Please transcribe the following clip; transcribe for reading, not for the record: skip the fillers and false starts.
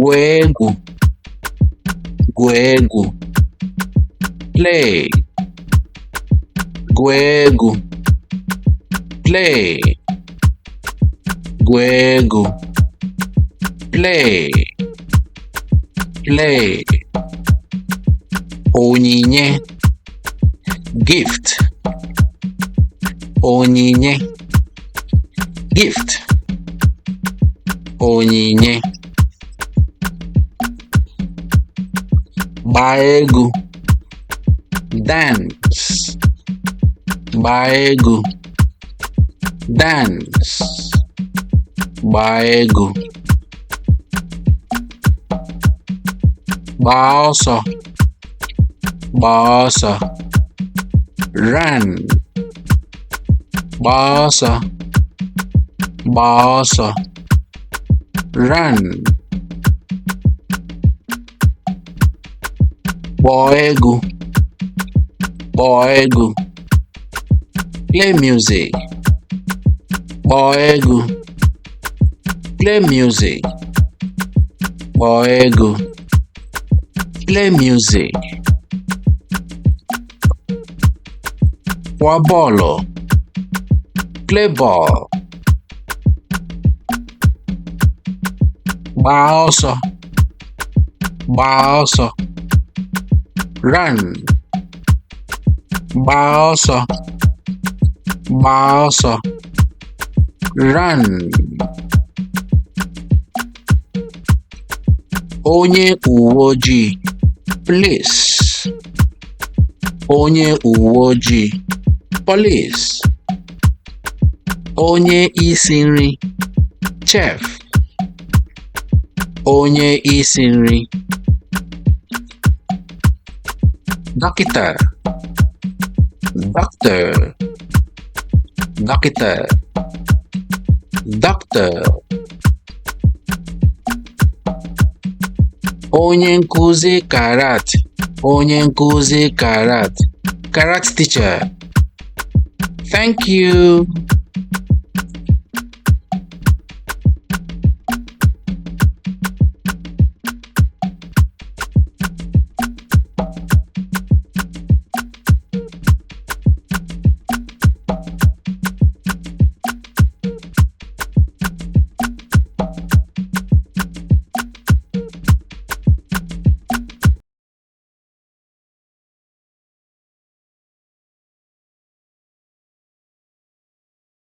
gwegwu, gwegwu, play, gwegwu, play, gwegwu, play, play, onyinye, gift, onyinye, gift, onyinye, gbaa egwu, dance, gbaa egwu, dance, gbaa egwu, gbaa ọsọ, gbaa ọsọ, run, gbaa ọsọ, gbaa ọsọ, run, kpọọ egwu, kpọọ egwu, play music, kpọọ egwu, play music, kpọọ egwu, play music, kwụọ bọọlụ, play ball, gbaa ọsọ, gbaa ọsọ, run, gbaa ọsọ, gbaa ọsọ, run, onye uwe ojii, police, onye uwe ojii, police, onye isi nri, chef, onye isi nri, dọkịta, doctor, dọkịta, doctor, onye nkuzi karate, onye nkuzi karate, karate teacher. Thank you.